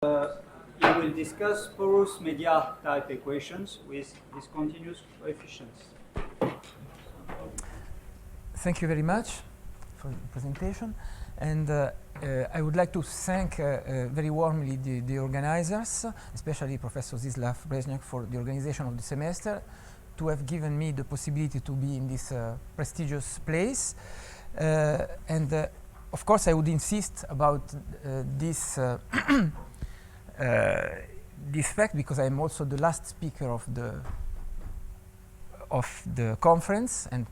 You will discuss porous media type equations with discontinuous coefficients. Thank you very much for the presentation. And I would like to thank very warmly the organizers, especially Professor Zdzislaw Brezniak for the organization of the semester, to have given me the possibility to be in this prestigious place. Of course, I would insist about this this fact because I am also the last speaker of the conference, and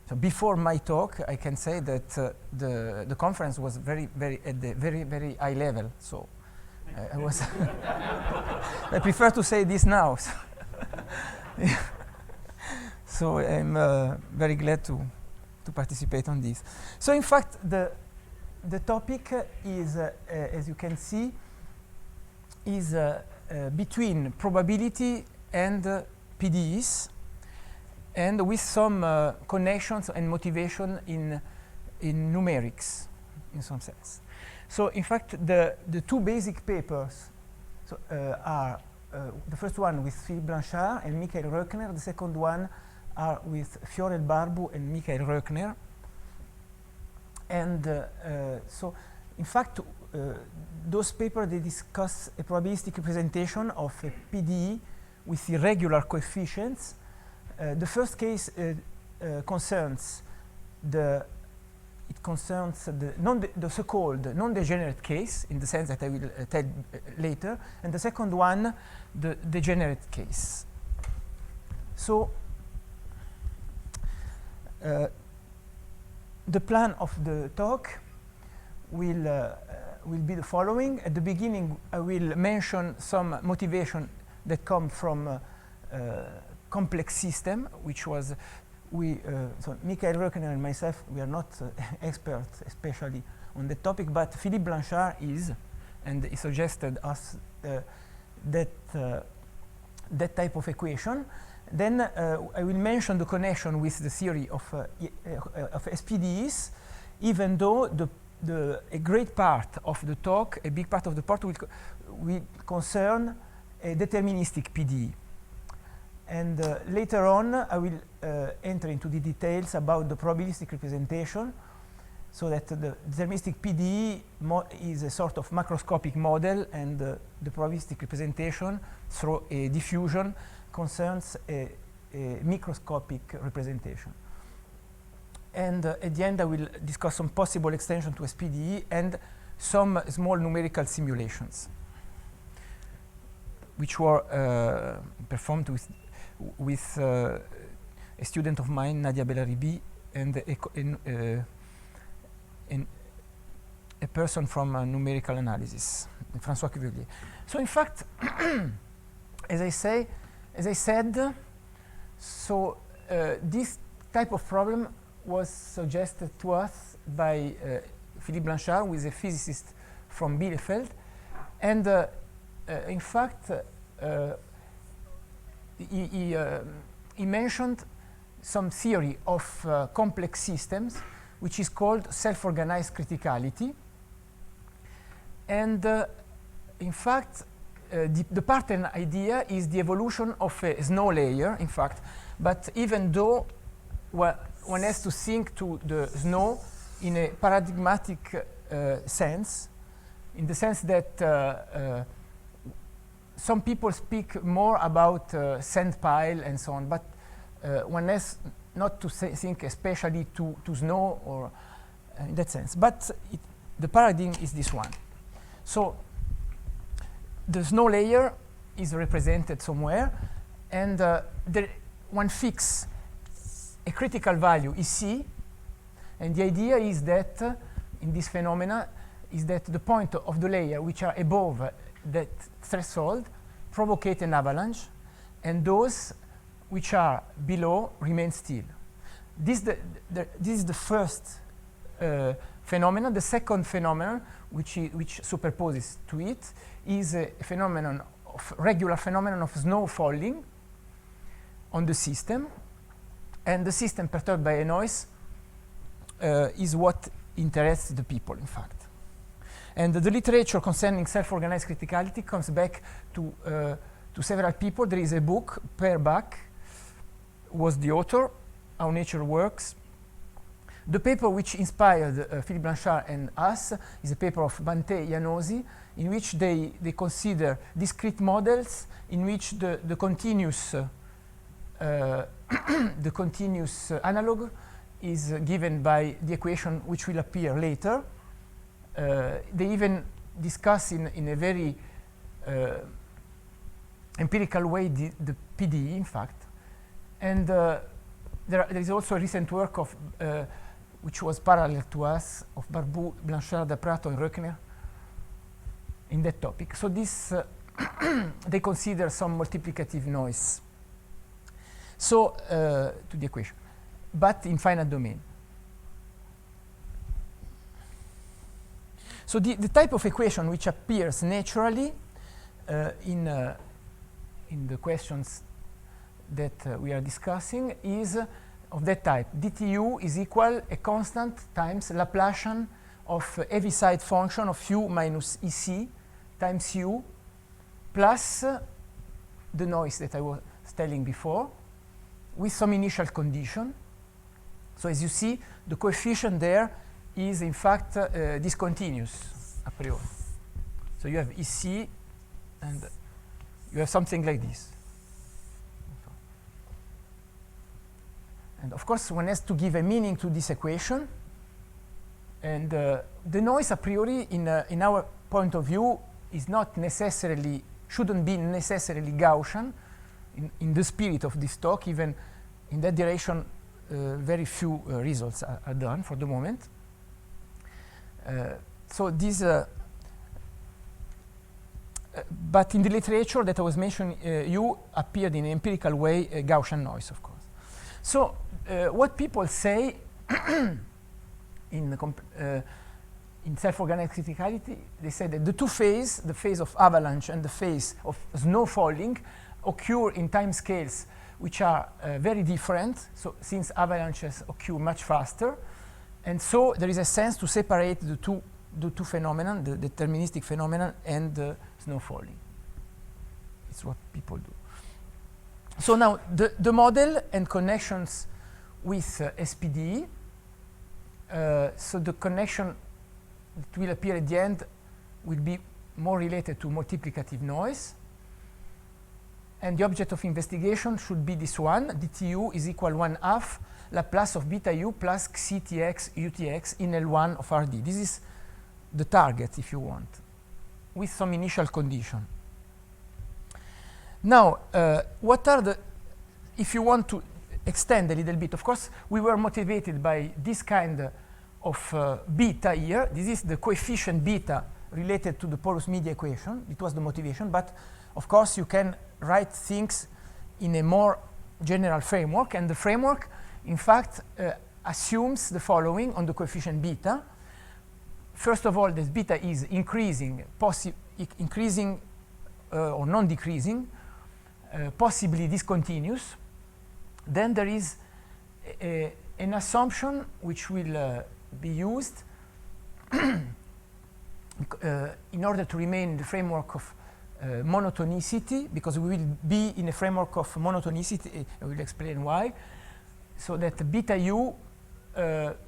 so before my talk, I can say that the conference was at the very high level. So I was I prefer to say this now. So, so I'm very glad to participate on this. So in fact, the topic is, as you can see, is between probability and PDEs, and with some connections and motivation in numerics, in some sense. So in fact, the two basic papers are the first one with Philippe Blanchard and Michael Röckner. The second one are with Fiorel Barbu and Michael Röckner. And so, in fact, those papers, they discuss a probabilistic representation of a PDE with irregular coefficients. The first case concerns the so-called non-degenerate case, in the sense that I will tell later, and the second one, the degenerate case. So the plan of the talk will be the following. At the beginning, I will mention some motivation that come from complex system, which was so Michael Röckner and myself, we are not experts, especially on the topic, but Philippe Blanchard is, and he suggested us that type of equation. Then I will mention the connection with the theory of SPDEs, even though a great part of the talk, a big part of the talk will concern a deterministic PDE. And later on, I will enter into the details about the probabilistic representation, so that the deterministic PDE is a sort of macroscopic model, and the probabilistic representation through a diffusion concerns a microscopic representation. And at the end, I will discuss some possible extension to SPDE and some small numerical simulations, which were performed with a student of mine, Nadia Bellaribi, and a person from numerical analysis, François Cuvelier. So in fact, as I said, so this type of problem was suggested to us by Philippe Blanchard, who is a physicist from Bielefeld, and in fact, he mentioned some theory of complex systems, which is called self-organized criticality. And in fact, the pattern idea is the evolution of a snow layer, in fact. But even though one has to think to the snow in a paradigmatic sense, in the sense that some people speak more about sand pile and so on, but one has not to think especially to snow or in that sense. But the paradigm is this one. So the snow layer is represented somewhere, and one fixes a critical value is C, and the idea is that in this phenomena is that the point of the layer which are above that threshold provocate an avalanche, and those which are below remain still. This is the first phenomenon. The second phenomenon, which superposes to it, is a phenomenon of regular phenomenon of snow falling on the system, and the system perturbed by a noise is what interests the people, in fact. And the literature concerning self-organized criticality comes back to several people. There is a book, Per Bach was the author, How Nature Works. The paper which inspired Philippe Blanchard and us is a paper of Bante Janosi, in which they consider discrete models in which the continuous the continuous analog is given by the equation which will appear later. They even discuss in a very empirical way the PDE, in fact. And there is also a recent work of which was parallel to us, of Barboux, Blanchard, Prato, and Röckner in that topic. So this, they consider some multiplicative noise. So, to the equation, but in finite domain. So the type of equation which appears naturally in the questions that we are discussing is of that type. dtu is equal a constant times Laplacian of a Heaviside function of u minus EC times u plus the noise that I was telling before with some initial condition. So as you see, the coefficient there is in fact discontinuous a priori. So you have EC and you have something like this. And of course, one has to give a meaning to this equation. And the noise a priori, in our point of view, is not necessarily, shouldn't be necessarily Gaussian. In the spirit of this talk, even in that direction, very few results are done for the moment. So these, but in the literature that I was mentioning, U appeared in an empirical way, a Gaussian noise, of course. So what people say in self-organized criticality, they say that the two phases, the phase of avalanche and the phase of snow falling, occur in time scales which are very different. So since avalanches occur much faster, and so there is a sense to separate the two phenomena, the deterministic phenomenon and the snow falling. It's what people do. So now the model and connections with SPDE. So the connection that will appear at the end will be more related to multiplicative noise. And the object of investigation should be this one. dtu is equal 1/2 Laplace of beta u plus xtx utx in L1 of Rd. This is the target, if you want, with some initial condition. Now, what are the, if you want to extend a little bit, of course, we were motivated by this kind of beta here. This is the coefficient beta related to the porous media equation. It was the motivation, but of course you can write things in a more general framework, and the framework, in fact, assumes the following on the coefficient beta. First of all, this beta is increasing, increasing or non-decreasing, possibly discontinuous. Then there is an assumption which will be used in order to remain in the framework of monotonicity, because we will be in a framework of monotonicity. I will explain why. So that beta u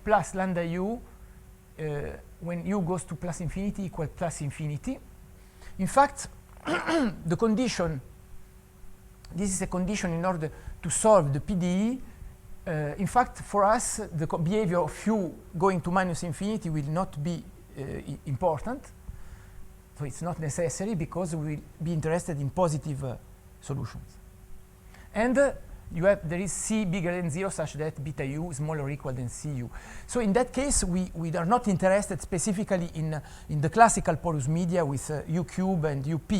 plus lambda u, when u goes to plus infinity, equal plus infinity. In fact, the condition, this is a condition in order to solve the PDE. In fact, for us, the behavior of u going to minus infinity will not be important. So it's not necessary, because we will be interested in positive solutions. And you have, there is c bigger than 0 such that beta u is smaller or equal than cu. So in that case, we are not interested specifically in the classical porous media with u cube and up,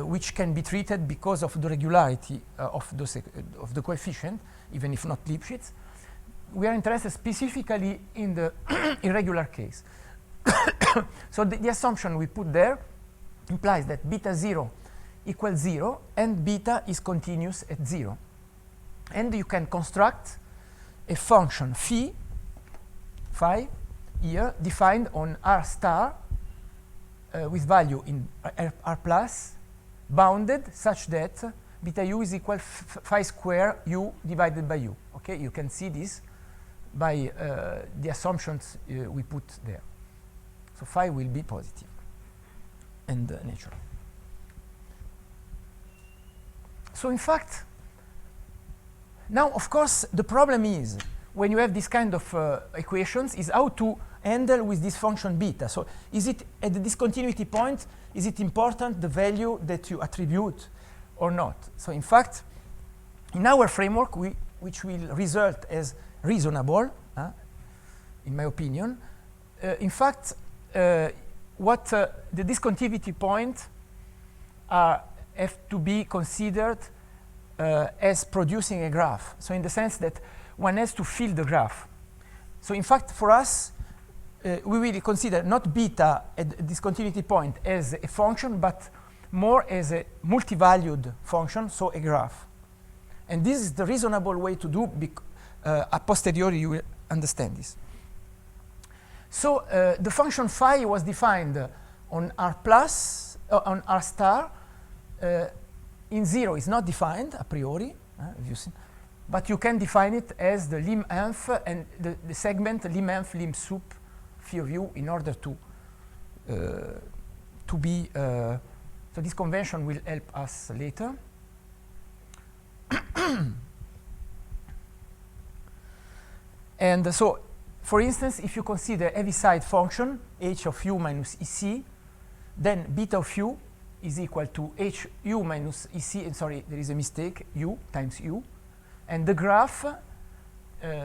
which can be treated because of the regularity of the coefficient, even if not Lipschitz. We are interested specifically in the irregular case. So the assumption we put there implies that beta 0 equals 0 and beta is continuous at 0. And you can construct a function phi here defined on R star with value in R plus bounded such that beta u is equal phi square u divided by u. Okay, you can see this by the assumptions we put there. So phi will be positive and natural. So in fact, now of course the problem is when you have this kind of equations is how to handle with this function beta. So is it at the discontinuity point, is it important the value that you attribute or not? So in fact, in our framework, which will result as reasonable, in my opinion, in fact, what the discontinuity point have to be considered as producing a graph. So in the sense that one has to fill the graph. So in fact, for us, we will consider not beta at the discontinuity point as a function, but more as a multi-valued function, so a graph. And this is the reasonable way to do. A posteriori, you will understand this. So the function phi was defined on R plus, on R star. In 0 is not defined a priori, you see, but you can define it as the lim inf and the segment lim inf lim sup phi of u in order to be. So this convention will help us later. And so, for instance, if you consider a Heaviside function h of u minus ec, then beta of u is equal to h u minus ec, and sorry, there is a mistake, u times u, and the graph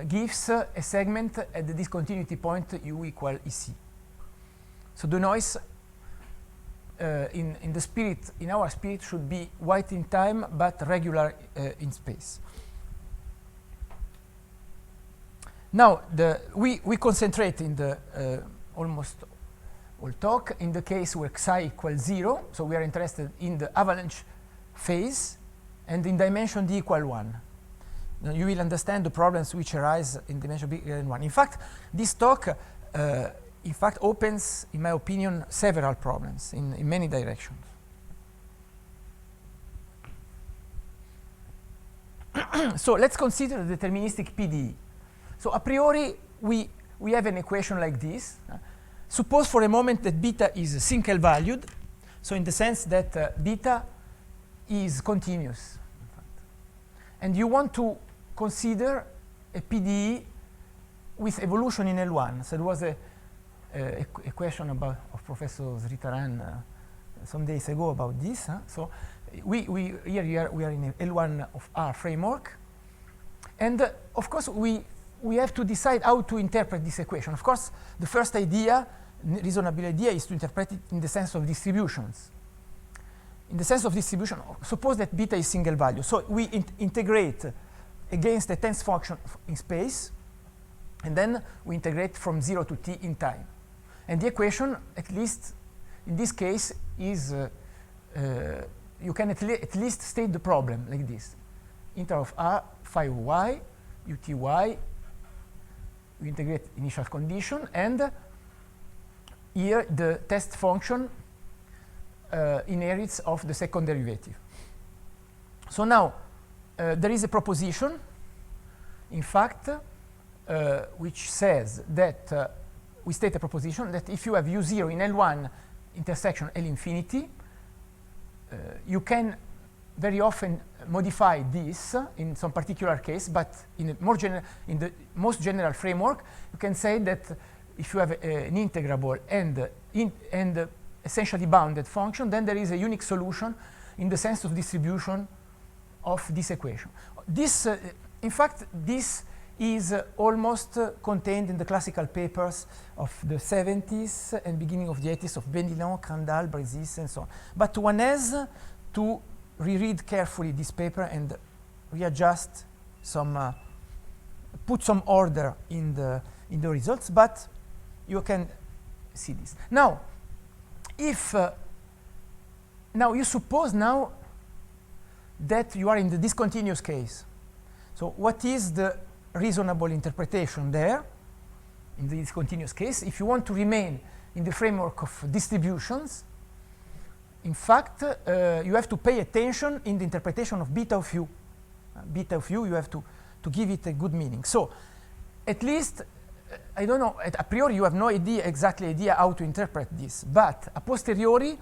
gives a segment at the discontinuity point u equal ec. So the noise in the spirit, in our spirit, should be white in time but regular in space. Now we concentrate in the almost all talk in the case where xi equals 0. So we are interested in the avalanche phase and in dimension d equal 1. Now you will understand the problems which arise in dimension bigger than 1. In fact, this talk in fact opens, in my opinion, several problems in many directions. So let's consider the deterministic PDE. So a priori, we have an equation like this. Suppose for a moment that beta is single valued, so in the sense that beta is continuous. And you want to consider a PDE with evolution in L1. So there was a question of Professor Sritaran some days ago about this. So here we are in a L1 of R framework. And of course, we have to decide how to interpret this equation. Of course, the first idea, reasonable idea, is to interpret it in the sense of distributions. In the sense of distribution, suppose that beta is single value. So we integrate against a tensor function in space, and then we integrate from 0 to t in time. And the equation, at least in this case, is you can at least state the problem like this. Integral of r phi y uty, we integrate initial condition, and here the test function inherits of the second derivative. So now there is a proposition, in fact, which says that we state a proposition that if you have u0 in L1 intersection L infinity, you can very often modify this in some particular case, but in the most general framework, you can say that if you have an integrable and essentially bounded function, then there is a unique solution in the sense of distribution of this equation. This, in fact, this is almost contained in the classical papers of the 70s and beginning of the 80s of Bendilan, Crandall, Bresis, and so on. But one has to reread carefully this paper and readjust some, put some order in the results, but you can see this. Now, if now you suppose now that you are in the discontinuous case. So what is the reasonable interpretation there in the discontinuous case? If you want to remain in the framework of distributions, in fact, you have to pay attention in the interpretation of beta of u. Beta of u, you have to give it a good meaning. So, at least, I don't know, a priori you have no idea how to interpret this, but a posteriori,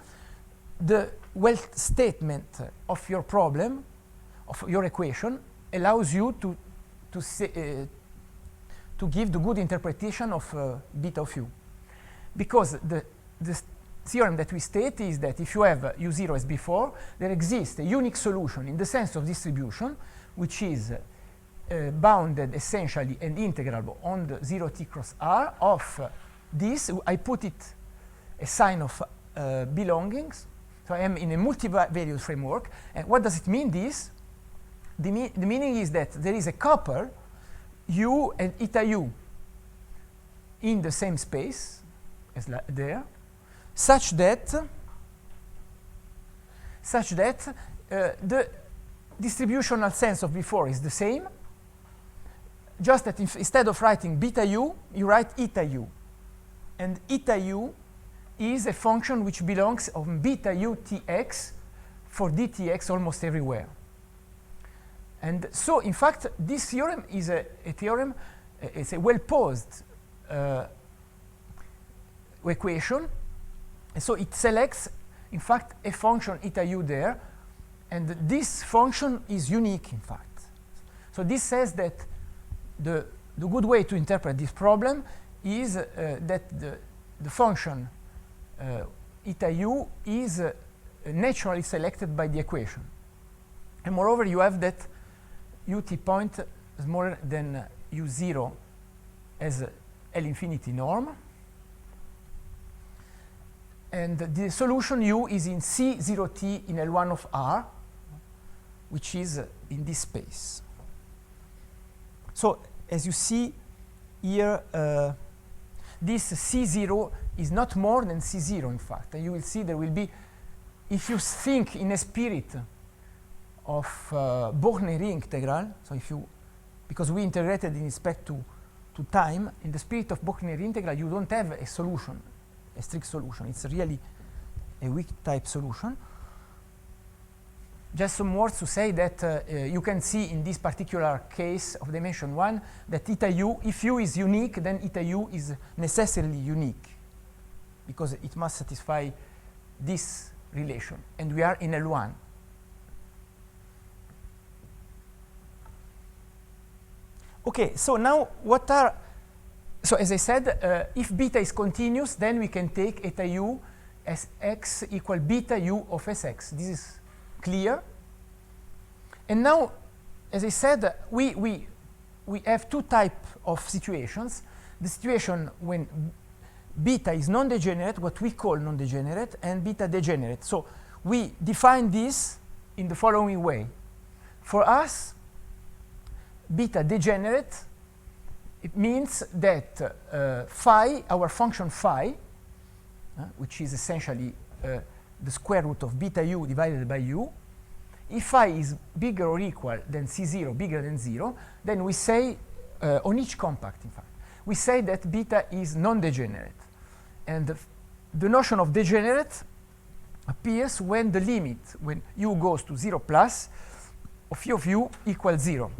the wealth statement of your problem, of your equation, allows you to give the good interpretation of beta of u. Because the theorem that we state is that if you have u0 as before, there exists a unique solution in the sense of distribution, which is bounded essentially and integrable on the 0t cross r of this. I put it a sign of belongings. So I am in a multivariate framework. And what does it mean, this? The meaning is that there is a couple u and eta u in the same space as there, such that the distributional sense of before is the same, just that instead of writing beta u, you write eta u. And eta u is a function which belongs on beta u tx for dtx almost everywhere. And so, in fact, this theorem is a theorem, it's a well-posed equation. And so it selects, in fact, a function eta u there, and this function is unique, in fact. So this says that the good way to interpret this problem is that the function eta u is naturally selected by the equation. And moreover, you have that ut point smaller than u0 as L infinity norm. And the solution u is in C0t in L1 of R, which is in this space. So as you see here, this C0 is not more than C0, in fact. And you will see there will be, if you think in a spirit of Born-Ring integral, so if you, because we integrated in respect to time, in the spirit of Born-Ring integral, you don't have a solution, a strict solution. It's really a weak type solution. Just some words to say that you can see in this particular case of dimension 1 that eta u, if u is unique, then eta u is necessarily unique, because it must satisfy this relation, and we are in L1. Okay, so now what are, so as I said, if beta is continuous, then we can take eta u as x equal beta u of Sx. This is clear. And now, as I said, we have two types of situations. The situation when beta is non-degenerate, what we call non-degenerate, and beta degenerate. So we define this in the following way. For us, beta degenerate, it means that phi, our function phi, which is essentially the square root of beta u divided by u, if phi is bigger or equal than C0, bigger than 0, then we say, on each compact, in fact, we say that beta is non-degenerate. And the notion of degenerate appears when the limit, when u goes to 0 plus, of phi of u equals 0.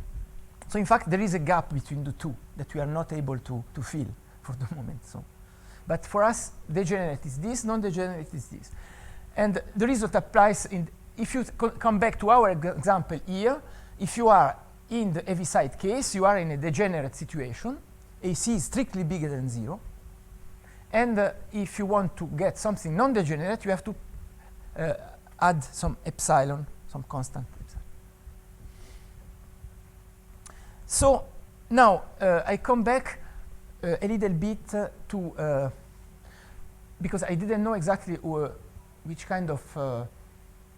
So in fact, there is a gap between the two that we are not able to fill for the moment. So, but for us, degenerate is this, non-degenerate is this. And the result applies in, if you come back to our example here, if you are in the Heaviside case, you are in a degenerate situation. AC is strictly bigger than 0. And if you want to get something non-degenerate, you have to add some epsilon, some constant epsilon. So now I come back a little bit to, because I didn't know exactly which kind of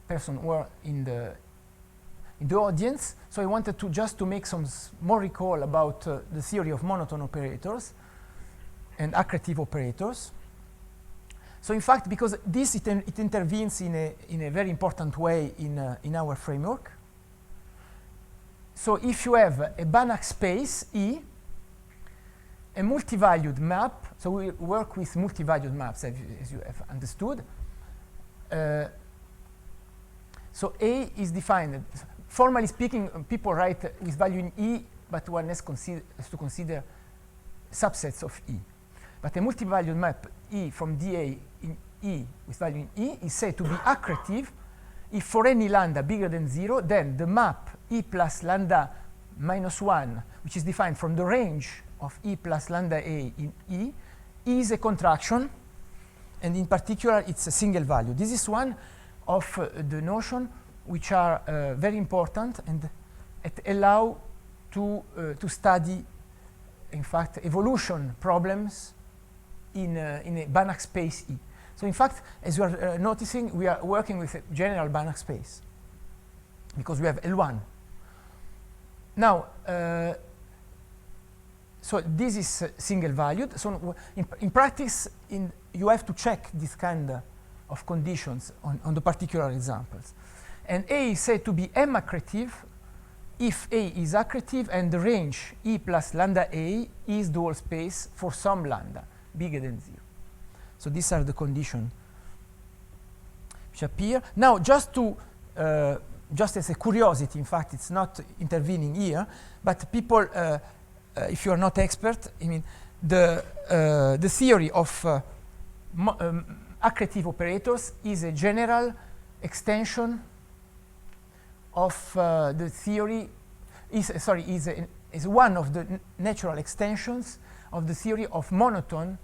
person were in the audience, so I wanted to just to make some more recall about the theory of monotone operators and accretive operators. So in fact, because this it intervenes in a very important way in our framework. So if you have a Banach space E, a multi-valued map. So we work with multi-valued maps, as you have understood. So A is defined. Formally speaking, people write with value in E, but one has to consider subsets of E. But a multi-valued map E from dA in E with value in E is said to be accretive if for any lambda bigger than 0, then the map E plus lambda minus 1, which is defined from the range of E plus lambda A in E, is a contraction, and in particular, it's a single value. This is one of the notion which are very important and allow to study, in fact, evolution problems in a Banach space E. So in fact, as you are noticing, we are working with a general Banach space because we have L1. Now, so this is single valued. So in practice, you have to check this kind of conditions on the particular examples. And A is said to be M accretive if A is accretive and the range E plus lambda A is dual space for some lambda bigger than 0. So these are the conditions which appear. Now, just as a curiosity, in fact, it's not intervening here, but people, if you are not expert, I mean, the theory of accretive operators is a general extension of the theory, is one of the natural extensions of the theory of monotone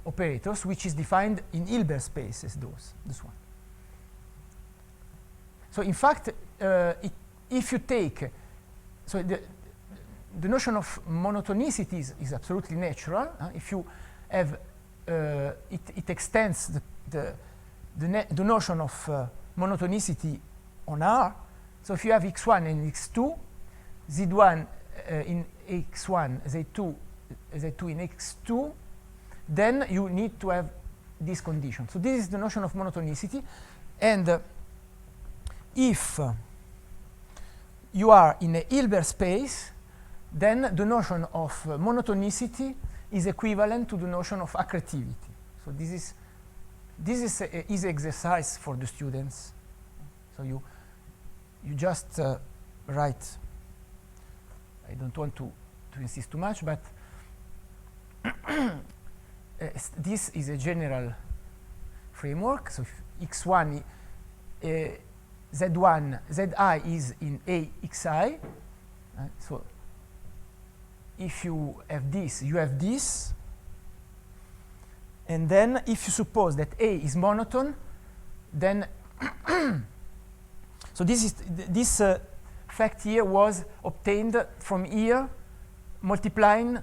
operators, which is defined in Hilbert space as this one. So in fact, if you take, so the notion of monotonicity is absolutely natural. If you have, it extends the notion of monotonicity on R. So if you have x1 and x2, z1 in x1, z2 in x2, then you need to have this condition. So this is the notion of monotonicity. And if you are in a Hilbert space, then the notion of monotonicity is equivalent to the notion of accretivity. So this is an easy exercise for the students. So you just write. I don't want to insist too much, but this is a general framework. So if x1, z1, zi is in A xi. So if you have this, you have this. And then if you suppose that A is monotone, then so this fact here was obtained from here, multiplying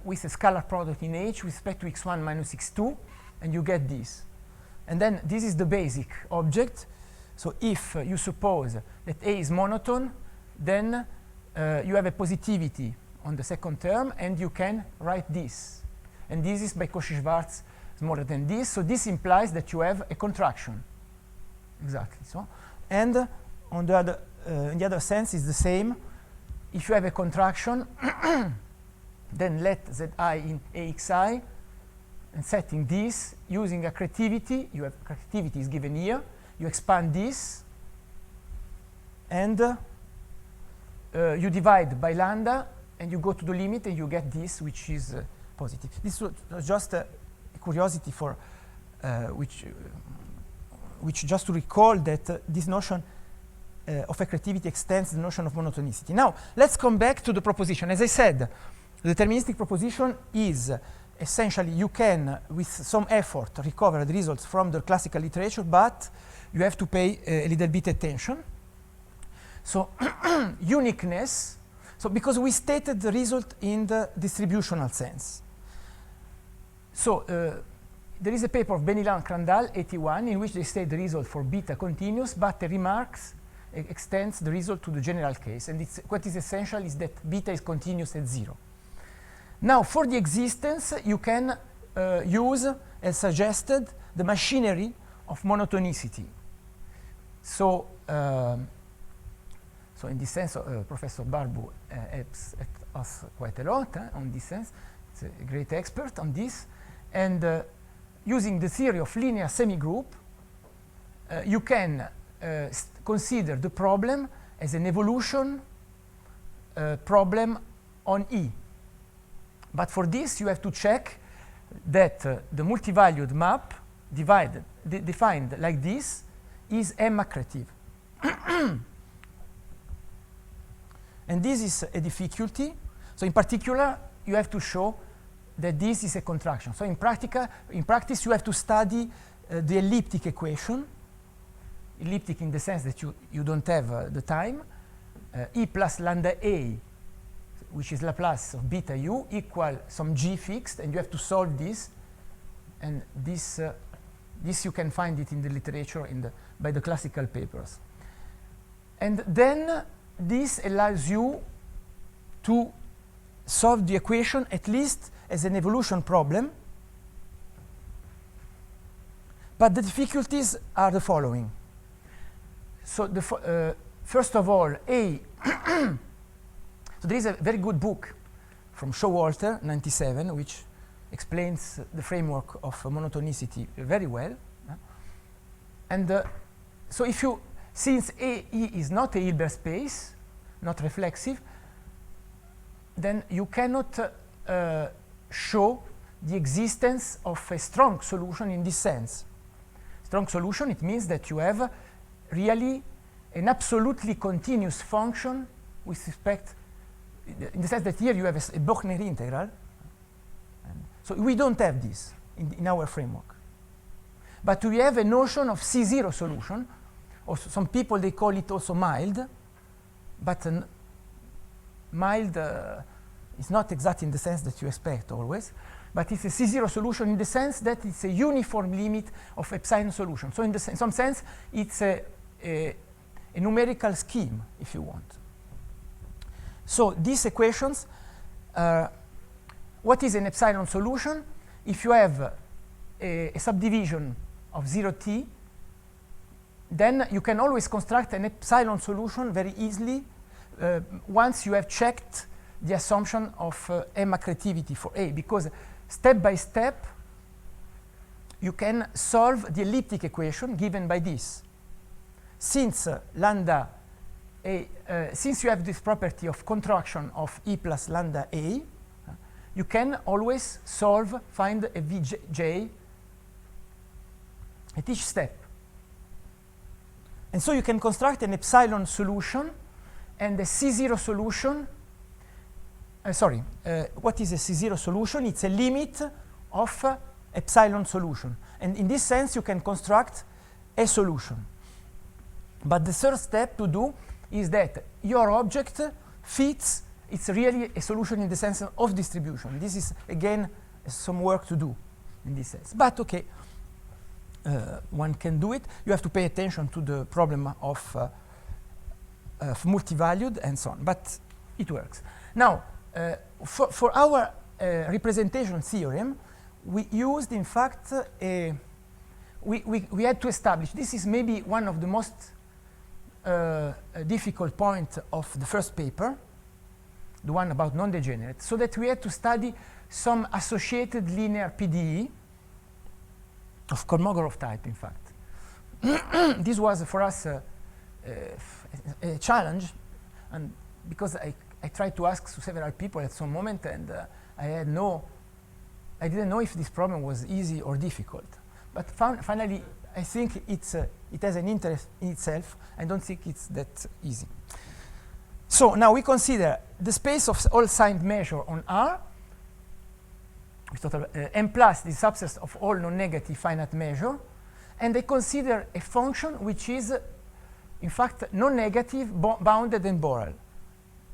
with a scalar product in H with respect to x1 minus x2, and you get this. And then this is the basic object. So if you suppose that A is monotone, then you have a positivity on the second term, and you can write this. And this is by Cauchy-Schwarz smaller than this. So this implies that you have a contraction. Exactly. So, and on the other, in the other sense, is the same. If you have a contraction, then let zi in AXI, and setting this using accretivity. You have accretivity is given here. You expand this, and you divide by lambda, and you go to the limit, and you get this, which is positive. This was just a curiosity for which just to recall that this notion of accretivity extends the notion of monotonicity. Now, let's come back to the proposition. As I said, the deterministic proposition is essentially you can, with some effort, recover the results from the classical literature, but you have to pay a little bit attention. So uniqueness, so because we stated the result in the distributional sense. So there is a paper of Benilan-Crandall, 81, in which they state the result for beta continuous, but the remarks extends the result to the general case. And what is essential is that beta is continuous at 0. Now, for the existence, you can use, as suggested, the machinery of monotonicity. So, so in this sense, Professor Barbu helps us quite a lot on this sense. It's a great expert on this. And using the theory of linear semigroup, you can consider the problem as an evolution problem on E. But for this, you have to check that the multivalued map defined like this is M-accretive. And this is a difficulty. So in particular, you have to show that this is a contraction. So in practice, you have to study the elliptic equation, elliptic in the sense that you don't have the time, E plus lambda A, which is Laplace of beta u, equal some G fixed, and you have to solve this. And this you can find it in the literature by the classical papers. And then this allows you to solve the equation at least as an evolution problem. But the difficulties are the following. So first of all, A. So there is a very good book from Showalter, 97, which explains the framework of monotonicity very well. And so since AE is not a Hilbert space, not reflexive, then you cannot show the existence of a strong solution in this sense. Strong solution, it means that you have really an absolutely continuous function with respect, in the sense that here you have a Bochner integral. So we don't have this in our framework. But we have a notion of C0 solution. Also, some people, they call it also mild. But mild is not exactly in the sense that you expect always. But it's a C0 solution in the sense that it's a uniform limit of epsilon solution. So in some sense, it's a numerical scheme, if you want. So these equations, what is an epsilon solution? If you have a subdivision of 0t, then you can always construct an epsilon solution very easily once you have checked the assumption of M-accretivity for A, because step by step you can solve the elliptic equation given by this. Since lambda A, since you have this property of contraction of E plus lambda A, you can always find a Vj at each step. And so you can construct an epsilon solution and a C0 solution. What is a C0 solution? It's a limit of epsilon solution. And in this sense, you can construct a solution. But the third step to do is that your object fits, it's really a solution in the sense of distribution. This is, again, some work to do in this sense. But OK, one can do it. You have to pay attention to the problem of multivalued and so on. But it works. Now, for our representation theorem, we used, in fact, we had to establish, this is maybe one of the most difficult point of the first paper, the one about non-degenerate, so that we had to study some associated linear PDE of Kolmogorov type, in fact. This was for us a challenge, and because I tried to ask to several people at some moment, and I didn't know if this problem was easy or difficult. But finally, I think it has an interest in itself. I don't think it's that easy. So now we consider the space of all signed measure on R, with total M plus the subset of all non-negative finite measure, and I consider a function which is, in fact, non-negative, bounded, and Borel.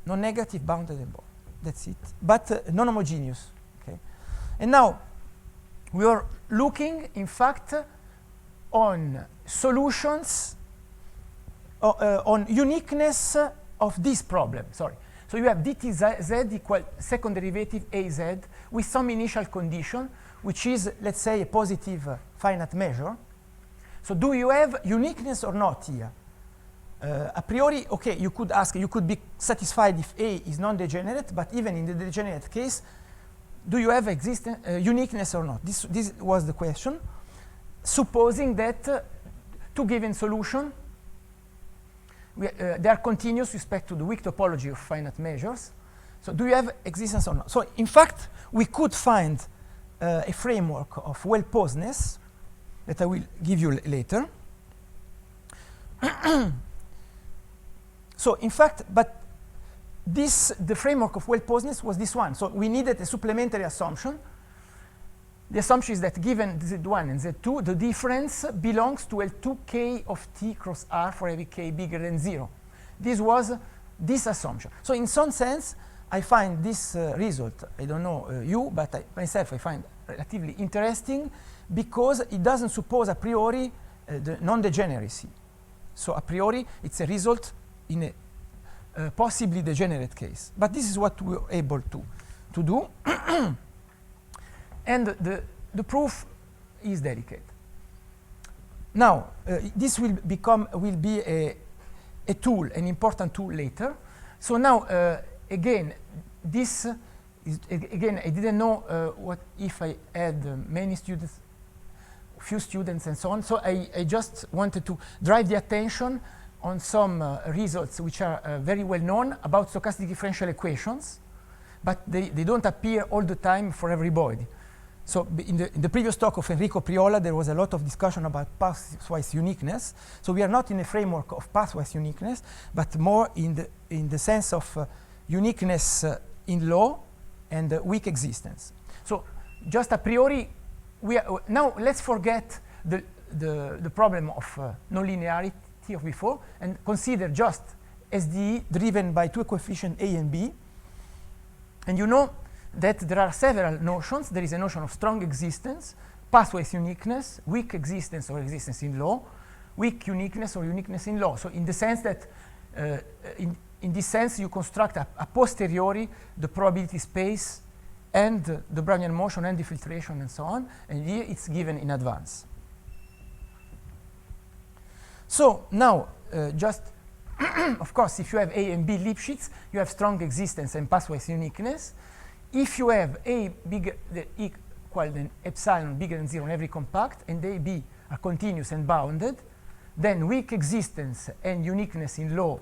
Non-negative, bounded, and Borel. That's it. But non-homogeneous. Okay. And now we are looking, in fact, on solutions, on uniqueness of this problem. Sorry. So you have dtz equal second derivative az with some initial condition, which is, let's say, a positive finite measure. So do you have uniqueness or not here? A priori, okay, you could ask, you could be satisfied if A is non-degenerate, but even in the degenerate case, do you have uniqueness or not? This was the question, supposing that two given solutions, they are continuous with respect to the weak topology of finite measures. So do you have existence or not? So in fact, we could find a framework of well-posedness that I will give you later. So in fact, but the framework of well-posedness was this one. So we needed a supplementary assumption. The assumption is that given Z1 and Z2, the difference belongs to L2k of t cross R for every k bigger than 0. This was this assumption. So in some sense, I find this result, I don't know you, but myself I find relatively interesting because it doesn't suppose a priori the non-degeneracy. So a priori, it's a result in a possibly degenerate case. But this is what we were able to do. And the proof is delicate. Now, this will be a tool, an important tool later. So now, again, this is, again, I didn't know what if I had many students, few students and so on. So I just wanted to drive the attention on some results which are very well known about stochastic differential equations, but they don't appear all the time for everybody. So in the previous talk of Enrico Priola, there was a lot of discussion about pathwise uniqueness. So we are not in a framework of pathwise uniqueness, but more in the sense of uniqueness in law and weak existence. So just a priori, now let's forget the problem of nonlinearity of before and consider just SDE driven by two coefficients A and B. And you know that there are several notions. There is a notion of strong existence, pathways uniqueness, weak existence or existence in law, weak uniqueness or uniqueness in law. So in the sense that in this sense you construct a posteriori the probability space and the Brownian motion and the filtration and so on, and here it's given in advance. So now just of course if you have A and B Lipschitz, you have strong existence and pathways uniqueness. If you have A bigger equal than epsilon bigger than 0 in every compact and A, B are continuous and bounded, then weak existence and uniqueness in law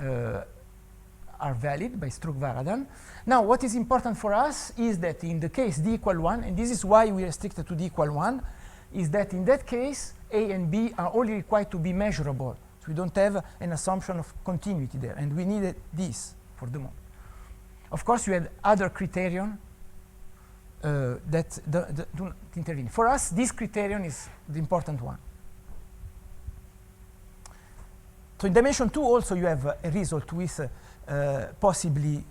are valid by Struck-Varadan. Now what is important for us is that in the case D equal 1, and this is why we restricted to D equal 1, is that in that case A and B are only required to be measurable. So we don't have an assumption of continuity there, and we needed this for the moment. Of course, you had other criterion that do not intervene. For us, this criterion is the important one. So in dimension 2 also you have a result with possibly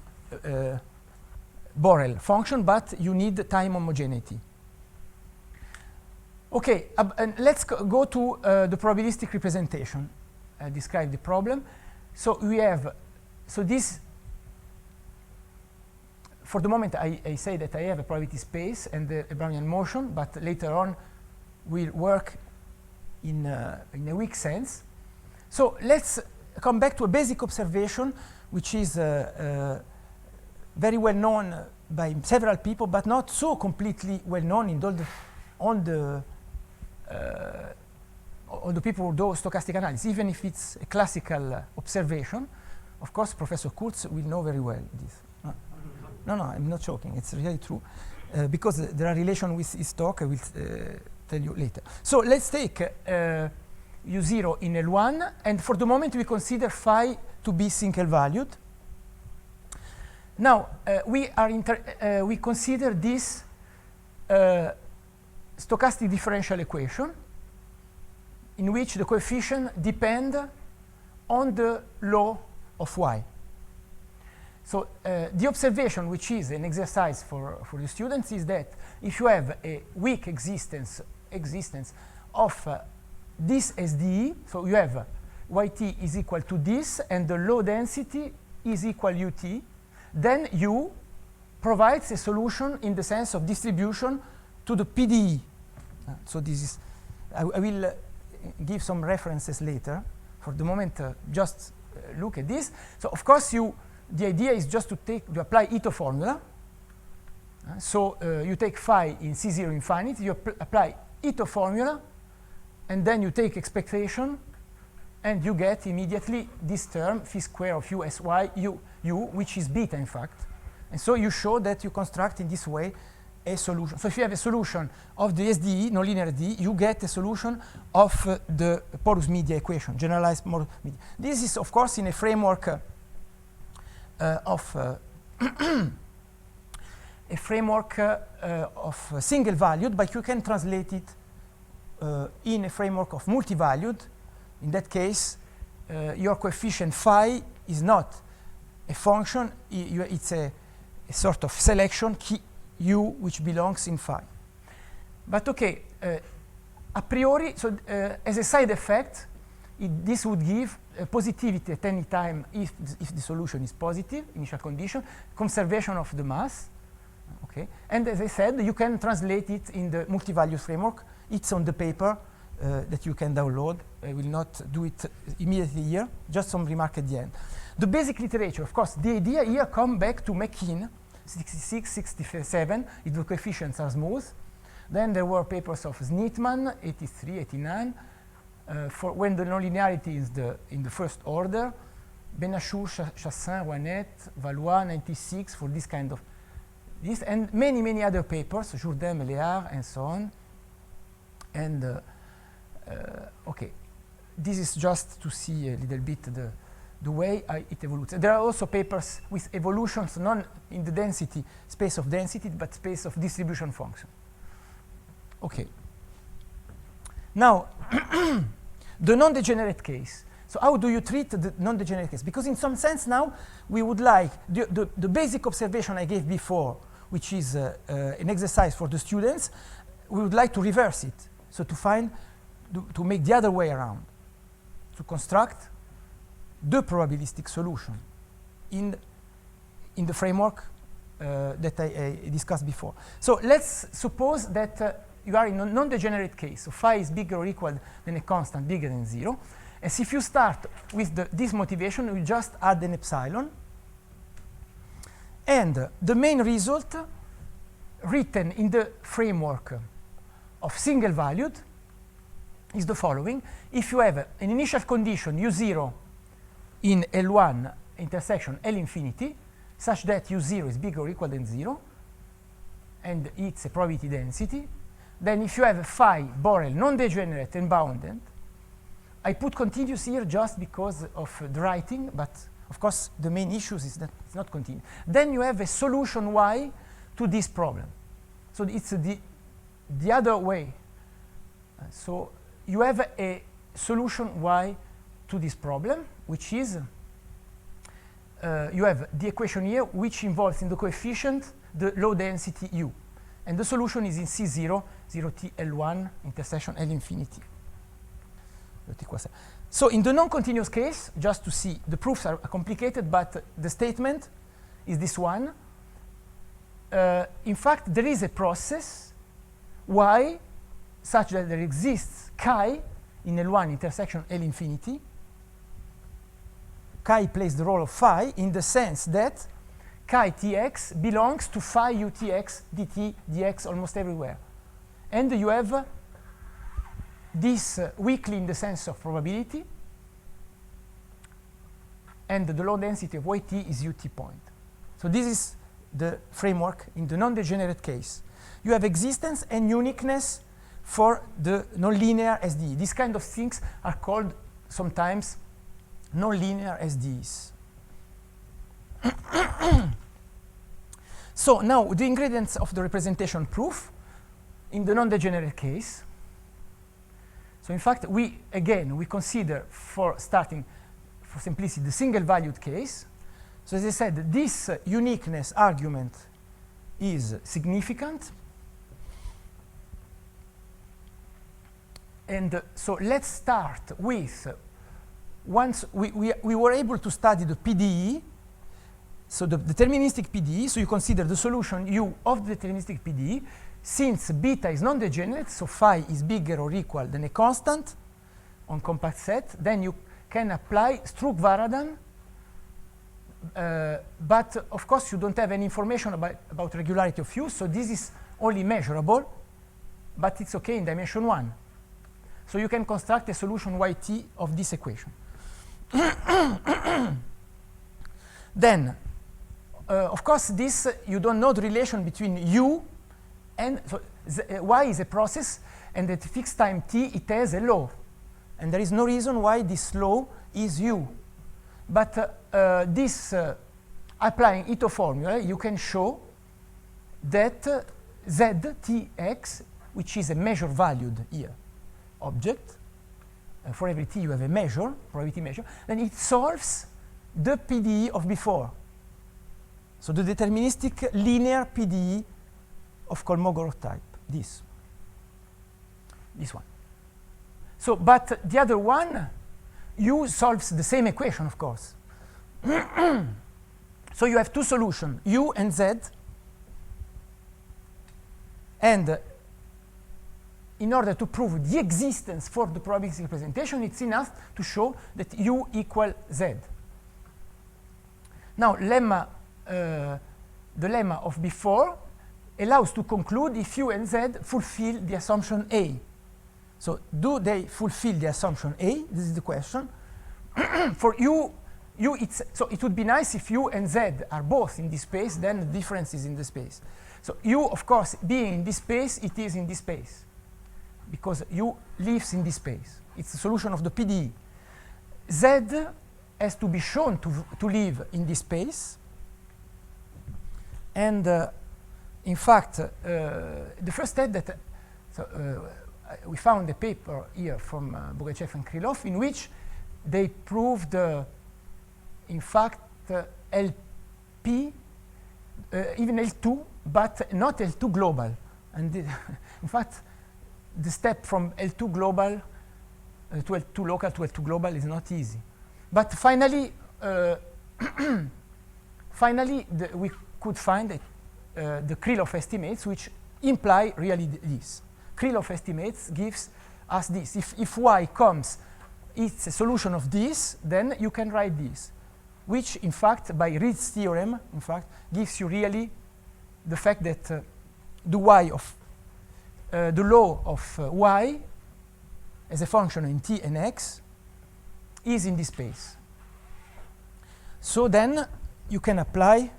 Borel function, but you need time homogeneity. Okay, and let's go to the probabilistic representation. Describe the problem. So we have, so this, for the moment I say that I have a probability space and a Brownian motion, but later on we'll work in a weak sense. So let's come back to a basic observation which is very well known by several people, but not so completely well known in all the people who do stochastic analysis, even if it's a classical observation. Of course, Professor Kurz will know very well this. No, I'm not joking. It's really true. Because there are relations with his talk, I will tell you later. So let's take U0 in L1, and for the moment we consider phi to be single valued. Now we consider this stochastic differential equation in which the coefficients depend on the law of y. So the observation, which is an exercise for the students, is that if you have a weak existence of this SDE, so you have yt is equal to this and the low density is equal ut, then U provides a solution in the sense of distribution to the PDE. So this is, I will give some references later. For the moment, just look at this. So of course the idea is just to apply Ito formula. So you take phi in C0 infinity, you apply Ito formula, and then you take expectation, and you get immediately this term, phi square of u s y u, which is beta, in fact. And so you show that you construct in this way a solution. So if you have a solution of the SDE, nonlinear SDE, you get a solution of the porous media equation, generalized porous media. This is, of course, in a framework of single-valued, but you can translate it in a framework of multi-valued. In that case, your coefficient phi is not a function, it's a sort of selection u which belongs in phi. But okay, a priori, so as a side effect, this would give positivity at any time if the solution is positive, initial condition, conservation of the mass. Okay, and as I said, you can translate it in the multi-value framework. It's on the paper that you can download. I will not do it immediately here, just some remark at the end. The basic literature, of course, the idea here come back to McKean, 66, 67, if the coefficients are smooth. Then there were papers of Snitman, 83, 89, for when the nonlinearity is in the first order. Benachou, Chassin, Wanette, Valois, 96, for this kind of this, and many, many other papers, Jourdain, Léard, and so on. And okay, this is just to see a little bit the way it evolves. There are also papers with evolutions not in the density, space of density, but space of distribution function. Okay. Now, the non-degenerate case. So how do you treat the non-degenerate case? Because in some sense now, we would like, the basic observation I gave before, which is an exercise for the students, we would like to reverse it. So to find, to make the other way around, to construct the probabilistic solution in the framework that I discussed before. So let's suppose that you are in a non-degenerate case. So phi is bigger or equal than a constant bigger than 0. As if you start with this motivation, you just add an epsilon. And the main result written in the framework of single-valued is the following. If you have an initial condition u0 in L1 intersection L infinity, such that u0 is bigger or equal than 0, and it's a probability density, then if you have a phi Borel non-degenerate and bounded, I put continuous here just because of the writing, but of course the main issue is that it's not continuous. Then you have a solution y to this problem. So it's the other way. So you have a solution y to this problem, which is you have the equation here, which involves in the coefficient the low density u. And the solution is in C0, 0t L1 intersection L infinity. So in the non-continuous case, just to see, the proofs are complicated, but the statement is this one. In fact, there is a process y such that there exists chi in L1 intersection L infinity. Chi plays the role of phi in the sense that chi tx belongs to phi utx dt dx almost everywhere. And you have this weakly in the sense of probability, and the low density of yt is ut point. So this is the framework in the non-degenerate case. You have existence and uniqueness for the nonlinear SDE. These kind of things are called sometimes nonlinear SDEs. So now the ingredients of the representation proof in the non-degenerate case. So in fact, we consider, for starting for simplicity, the single-valued case. So as I said, this uniqueness argument is significant. And so let's start with, once we were able to study the PDE, so the deterministic PDE, so you consider the solution U of the deterministic PDE, since beta is non-degenerate, so phi is bigger or equal than a constant on compact set, then you can apply Struck-Varadan but of course you don't have any information about regularity of use, so this is only measurable, but it's okay in dimension 1. So you can construct a solution yt of this equation. Then, of course, this you don't know the relation between u and so y is a process, and at fixed time t it has a law, and there is no reason why this law is u. But applying Ito formula, you can show that ztx, which is a measure valued here object, for every t you have a measure, probability measure, then it solves the PDE of before. So the deterministic linear PDE of Kolmogorov type, this one. So, but the other one, U solves the same equation, of course. So you have two solutions, U and Z, and in order to prove the existence for the probabilistic representation, it's enough to show that U equal Z. Now, the lemma of before allows to conclude if U and Z fulfill the assumption A. So do they fulfill the assumption A? This is the question. For U, so it would be nice if U and Z are both in this space, then the difference is in the space. So U, of course, being in this space, it is in this space, because U lives in this space. It's the solution of the PDE. Z has to be shown to live in this space. And in fact, the first step that we found a paper here from Bogachev and Krylov in which they proved, in fact, LP, even L2, but not L2 global. And in fact, the step from L2 global to L2 local to L2 global is not easy. But finally, we could find the Krylov estimates, which imply really this. Krylov estimates gives us this. If y comes, it's a solution of this, then you can write this, which in fact, by Reed's theorem, in fact, gives you really the fact that the y of the law of y as a function in t and x is in this space. So then you can apply,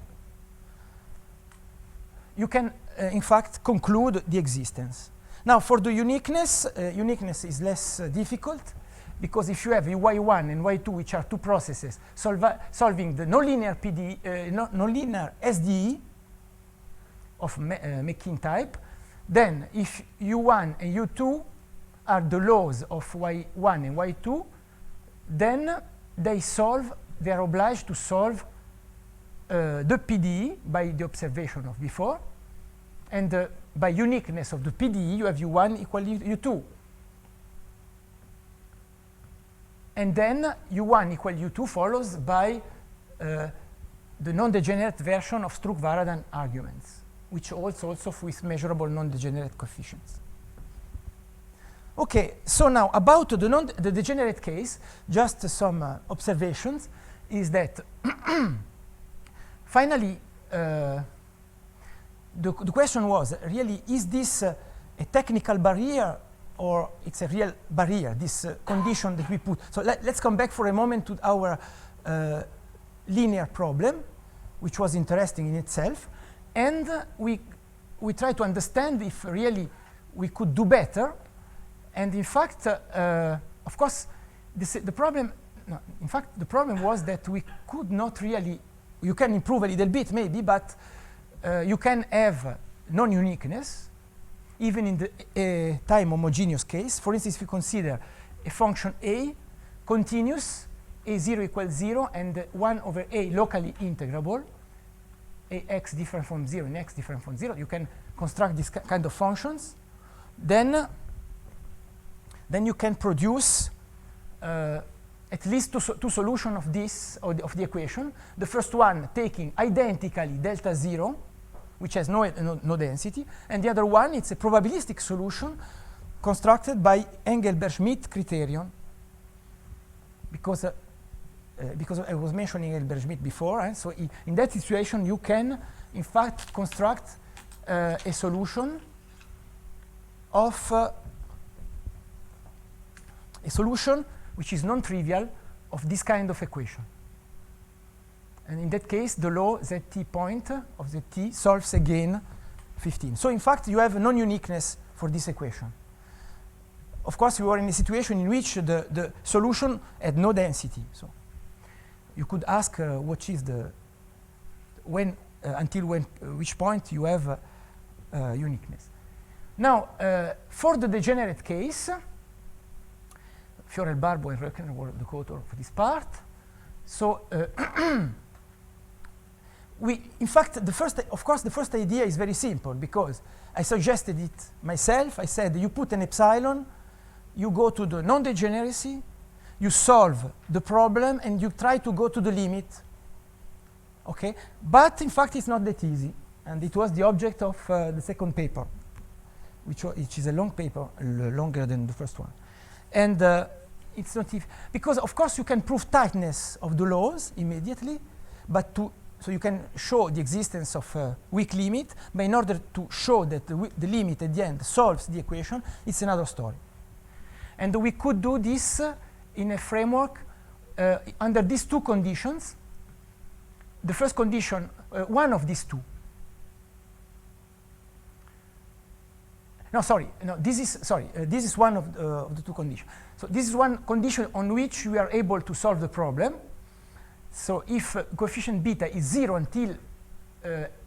you can in fact conclude the existence. Now for the uniqueness, uniqueness is less difficult, because if you have y1 and y2, which are two processes solving the nonlinear PDE, nonlinear SDE of Mekin type, then if u1 and u2 are the laws of y1 and y2, then they are obliged to solve the PDE by the observation of before, and by uniqueness of the PDE, you have u1 equal u2. And then u1 equal u2 follows by the non-degenerate version of Struck-Varadan arguments, which also with measurable non-degenerate coefficients. Okay, so now about the degenerate case, just some observations, is that finally the question was really, is this a technical barrier or it's a real barrier, this condition that we put? So let's come back for a moment to our linear problem, which was interesting in itself, and we try to understand if really we could do better. And in fact, of course, the problem was that we could not really, you can improve a little bit maybe, but you can have non-uniqueness even in the time homogeneous case. For instance, if you consider a function a continuous, a0 equals 0, and 1 over a locally integrable, ax different from 0 and x different from 0, you can construct this kind of functions. Then you can produce at least two solutions of this, of the equation. The first one taking identically delta 0, which has no density, and the other one, it's a probabilistic solution constructed by Engelbert-Schmidt criterion, because because I was mentioning Hilbert-Schmidt before, so in that situation you can in fact construct a solution of a solution which is non-trivial of this kind of equation. And in that case, the law zt point of zt solves again 15. So in fact, you have non-uniqueness for this equation. Of course, you are in a situation in which the solution had no density. So you could ask what is the when until when which point you have uniqueness. Now, for the degenerate case, Fiorel, Barbo, and Röcken were the co-author for this part. So in fact, of course, the first idea is very simple because I suggested it myself. I said you put an epsilon, you go to the non-degeneracy, you solve the problem, and you try to go to the limit. Okay, but in fact, it's not that easy, and it was the object of the second paper, which is a long paper, longer than the first one, and it's not easy because, of course, you can prove tightness of the laws immediately, but so you can show the existence of a weak limit, but in order to show that the limit at the end solves the equation, it's another story. And we could do this in a framework under these two conditions. The first condition, one of these two. No, sorry, no, this is one of the two conditions. So this is one condition on which we are able to solve the problem. So if coefficient beta is 0 until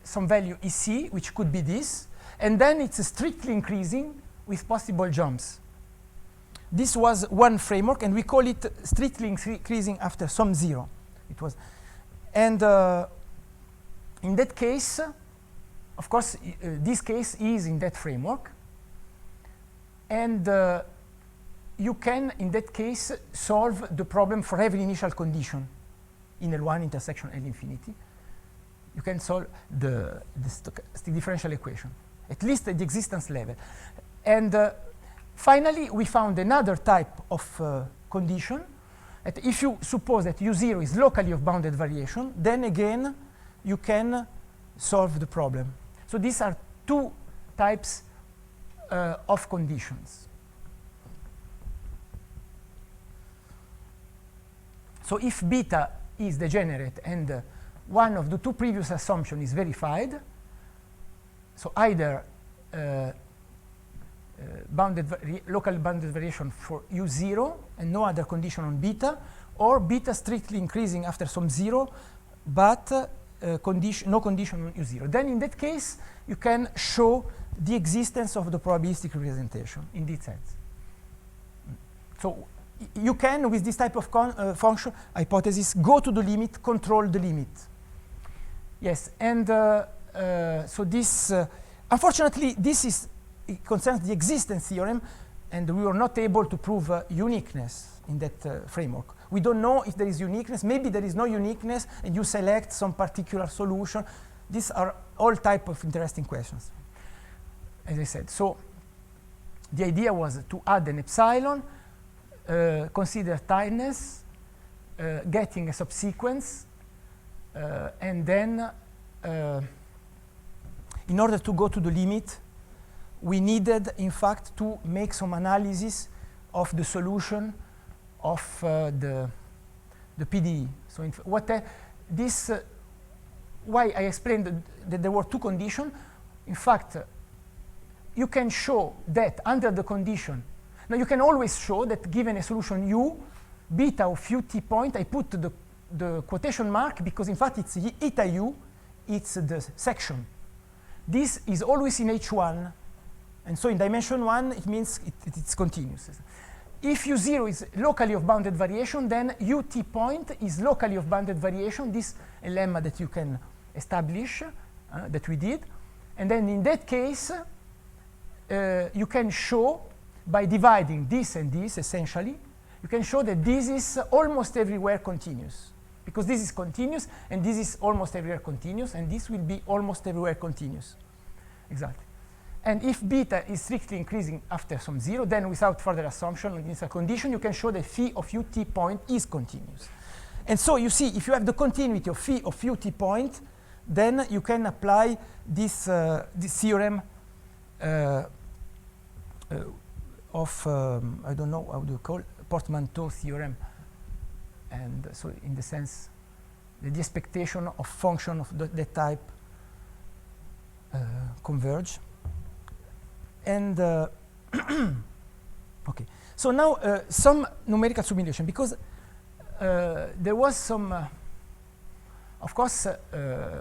some value is c, which could be this, and then it's strictly increasing with possible jumps. This was one framework, and we call it strictly increasing after some 0. It was, and in that case, of course, this case is in that framework, and you can, in that case, solve the problem for every initial condition in L1 intersection L infinity. You can solve the stochastic differential equation, at least at the existence level. And finally, we found another type of condition. That if you suppose that U0 is locally of bounded variation, then again, you can solve the problem. So these are two types of conditions. So if beta is degenerate and one of the two previous assumptions is verified, so either local bounded variation for U0 and no other condition on beta, or beta strictly increasing after some 0, but no condition on U0. Then in that case, you can show the existence of the probabilistic representation in this sense. So you can, with this type of function hypothesis, go to the limit, control the limit. Yes, and so this, unfortunately, it concerns the existence theorem, and we were not able to prove uniqueness in that framework. We don't know if there is uniqueness. Maybe there is no uniqueness, and you select some particular solution. These are all type of interesting questions, as I said. So the idea was to add an epsilon, consider tightness, getting a subsequence, and then in order to go to the limit, we needed, in fact, to make some analysis of the solution of the PDE. So why I explained that there were two conditions. In fact, you can show that under the condition. Now, you can always show that given a solution U, beta of ut point, I put the quotation mark because, in fact, it's eta u, it's the section. This is always in H1, and so in dimension 1, it means it's continuous. If U0 is locally of bounded variation, then ut point is locally of bounded variation, this lemma that you can establish, that we did. And then in that case, you can show, by dividing this and this, essentially, you can show that this is almost everywhere continuous. Because this is continuous, and this is almost everywhere continuous, and this will be almost everywhere continuous. Exactly. And if beta is strictly increasing after some 0, then without further assumption on initial condition, you can show that phi of ut point is continuous. And so you see, if you have the continuity of phi of few t point, then you can apply this, this theorem of, I don't know, how do you call it, portmanteau theorem. And so in the sense, the expectation of function of that type converge. And okay, so now some numerical simulation, because there was some, of course,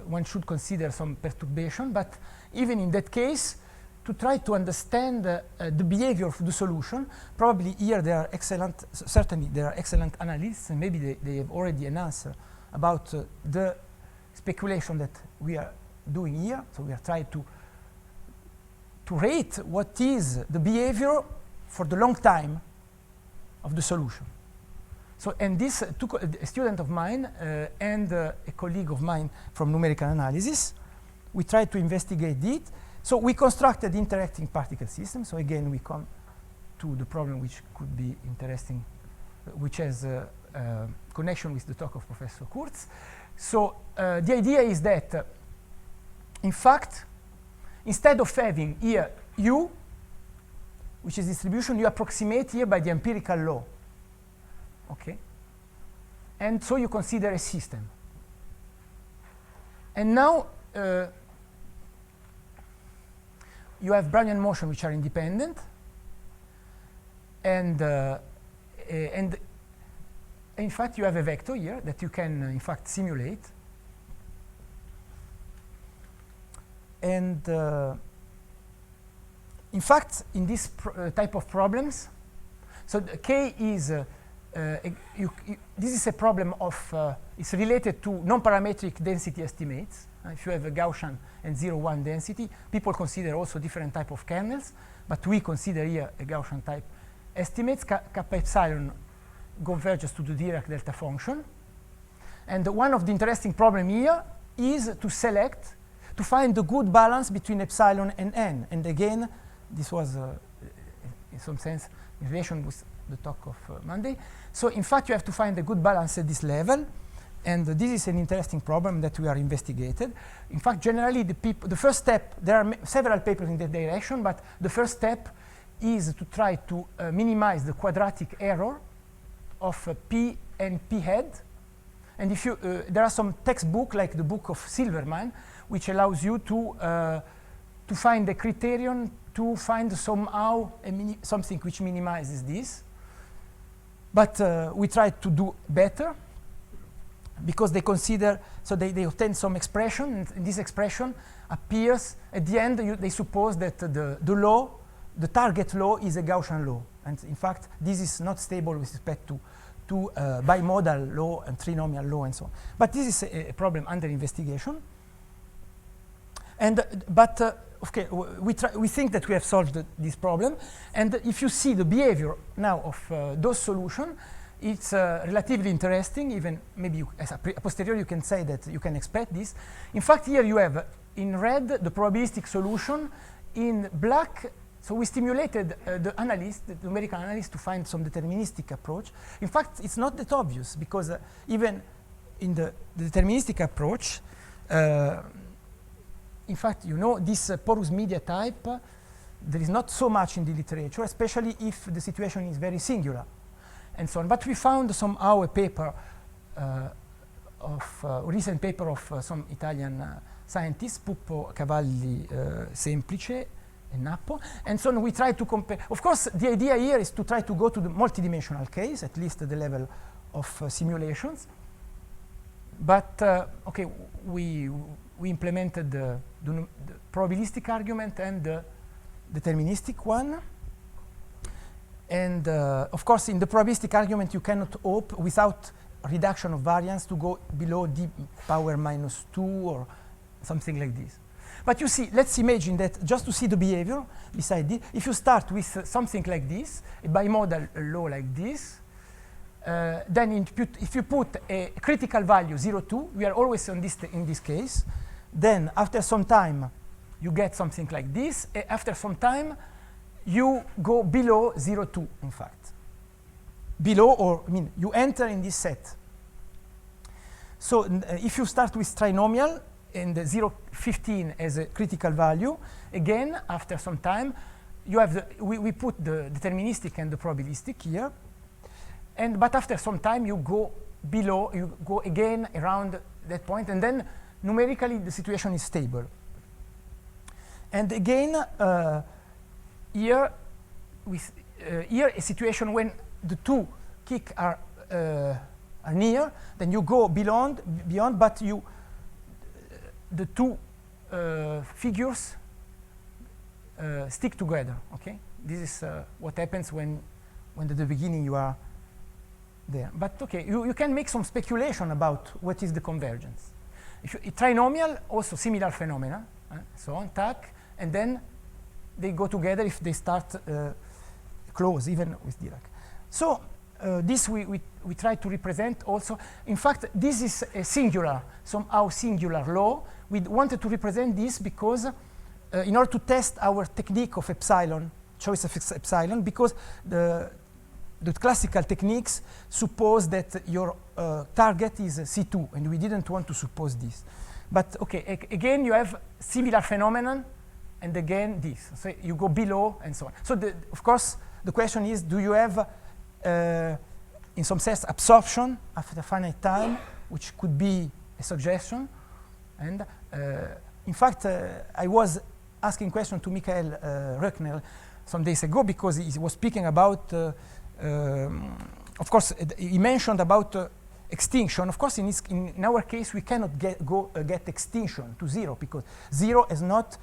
one should consider some perturbation, but even in that case, to try to understand the behavior of the solution, probably here there are excellent, certainly there are excellent analysts, and maybe they have already an answer about the speculation that we are doing here. So we are trying to rate what is the behavior for the long time of the solution. So, and this a student of mine and a colleague of mine from numerical analysis, we tried to investigate it. So we constructed interacting particle system. So again, we come to the problem which could be interesting, which has connection with the talk of Professor Kurz. So the idea is that, in fact, instead of having here U, which is distribution, you approximate here by the empirical law. Okay? And so you consider a system. And now you have Brownian motion which are independent, and in fact you have a vector here that you can in fact simulate. And in fact, in this type of problems, so the K is this is a problem of it's related to non-parametric density estimates. If you have a Gaussian and 0-1 density, people consider also different type of kernels, but we consider here a Gaussian type estimates. Kappa epsilon converges to the Dirac delta function, and one of the interesting problem here is to select, to find the good balance between epsilon and n. And again, this was in some sense in relation with the talk of Monday. So in fact, you have to find a good balance at this level, and this is an interesting problem that we are investigated. In fact, generally, the first step, there are several papers in that direction, but the first step is to try to minimize the quadratic error of P and P head. And if you, there are some textbooks like the book of Silverman, which allows you to find a criterion to find somehow something which minimizes this. But we tried to do better, because they consider, so they obtain some expression, and this expression appears at the end. They suppose that the law, the target law, is a Gaussian law, and in fact this is not stable with respect to bimodal law and trinomial law and so on. But this is a problem under investigation. And okay, we think that we have solved this problem. And if you see the behavior now of those solutions, it's relatively interesting. Even maybe as a posteriori, you can say that you can expect this. In fact, here you have in red the probabilistic solution, in black. So we stimulated the analyst, the numerical analyst, to find some deterministic approach. In fact, it's not that obvious, because even in the deterministic approach, in fact, you know, this porous media type, there is not so much in the literature, especially if the situation is very singular, and so on. But we found somehow a paper, a recent paper of some Italian scientists, Puppo, Cavalli, Semplice, and Nappo, and so on. We try to compare. Of course, the idea here is to try to go to the multidimensional case, at least at the level of simulations. But okay, we implemented the probabilistic argument and the deterministic one. And of course, in the probabilistic argument, you cannot hope without reduction of variance to go below d power minus 2 or something like this. But you see, let's imagine that just to see the behavior beside this, if you start with something like this, a bimodal law like this, then if you put a critical value 0,2, we are always on this in this case. Then after some time, you get something like this. After some time, you go below 0,2, in fact. Below, or I mean, you enter in this set. So if you start with trinomial and 0, 15 as a critical value, again, after some time, you have we put the deterministic and the probabilistic here. But after some time, you go below, you go again around that point, and then numerically the situation is stable. And again, here a situation when the two kicks are near, then you go beyond, but the two figures stick together. Okay, this is what happens when at the beginning you are there. But okay, you can make some speculation about what is the convergence. If you, trinomial, also similar phenomena, so on, tac, and then they go together if they start close, even with Dirac. So this we try to represent also. In fact, this is a singular, somehow singular law. We wanted to represent this because in order to test our technique of epsilon, choice of epsilon, because the classical techniques suppose that your target is C2, and we didn't want to suppose this. But okay, again, you have similar phenomenon, and again this. So you go below, and so on. So of course, the question is, do you have, in some sense, absorption after a finite time, which could be a suggestion? And in fact, I was asking question to Michael Röckner some days ago because he was speaking about, of course, he mentioned about extinction. Of course, in our case, we cannot get extinction to 0 because 0 is not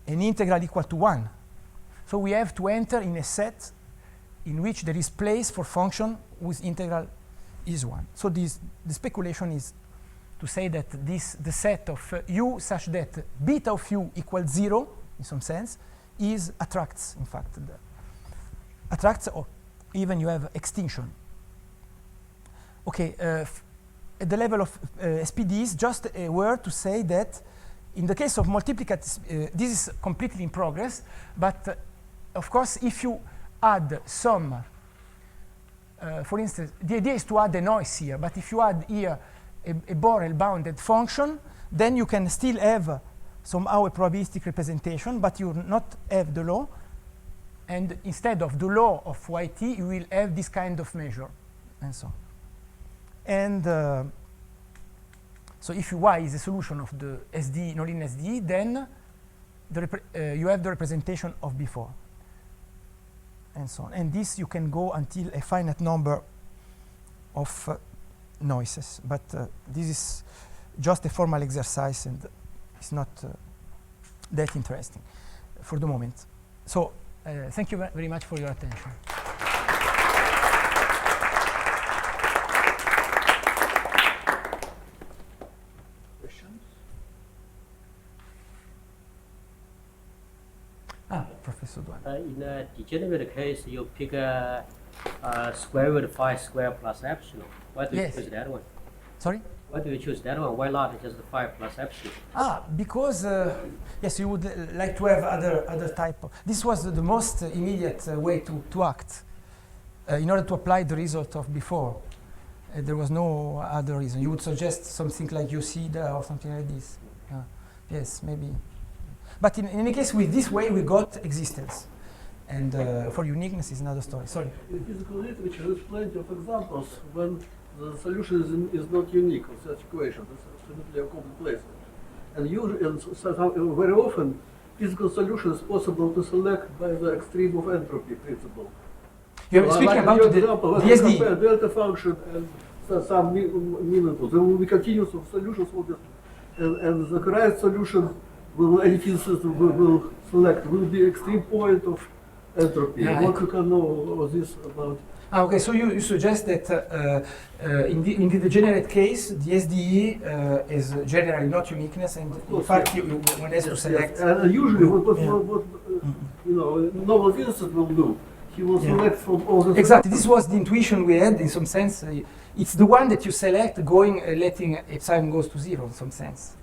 an integral equal to 1. So we have to enter in a set in which there is place for function whose integral is 1. So the speculation is to say that the set of u such that beta of u equals 0 in some sense attracts, in fact, attracts, or even you have extinction. Okay, at the level of SPDEs, just a word to say that in the case of multiplicative, this is completely in progress, but of course, if you add some, for instance, the idea is to add a noise here, but if you add here a Borel bounded function, then you can still have somehow a probabilistic representation, but you will not have the law. And instead of the law of yt, you will have this kind of measure, and so on. And so if y is a solution of the SDE, nonlinear SDE, then you have the representation of before, and so on. And this you can go until a finite number of noises. But this is just a formal exercise, and it's not that interesting for the moment. So thank you very much for your attention. Questions? Professor Duan. In a degenerate case, you pick a square root phi square plus epsilon. Why do you choose that one? Sorry? Why do you choose that one? Why not just phi plus epsilon? Because yes, you would like to have other type of. This was the most immediate way to act in order to apply the result of before. There was no other reason. You would suggest something like Yoshida or something like this. Yes, maybe. But in any case, with this way, we got existence. And for uniqueness is another story. Sorry. In physical literature, there's plenty of examples when the solution is not unique of such equation. It's absolutely a commonplace. And usually, and very often, physical solution is possible to select by the extreme of entropy principle. You're speaking like about the example, when DSD. we compare delta function and some meaningful. There will be continuous of solutions for this, and the correct solution any physicist will select will be extreme point of entropy. What you can know of this about? Okay, so you suggest that in the degenerate case, the SDE is generally not uniqueness, and in fact, one has to select. Yes. And usually, what novel physicist will do, he will select from all the. Exactly, this was the intuition we had in some sense. It's the one that you select, going letting epsilon goes to 0 in some sense.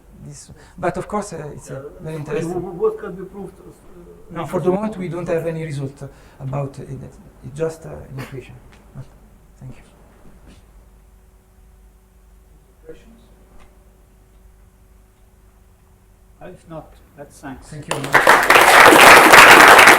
But of course, it's very interesting. What can be proved? No, for the moment, we don't have any result about it. It's just an intuition. But thank you. Questions? If not, let's thanks. Thank you very much.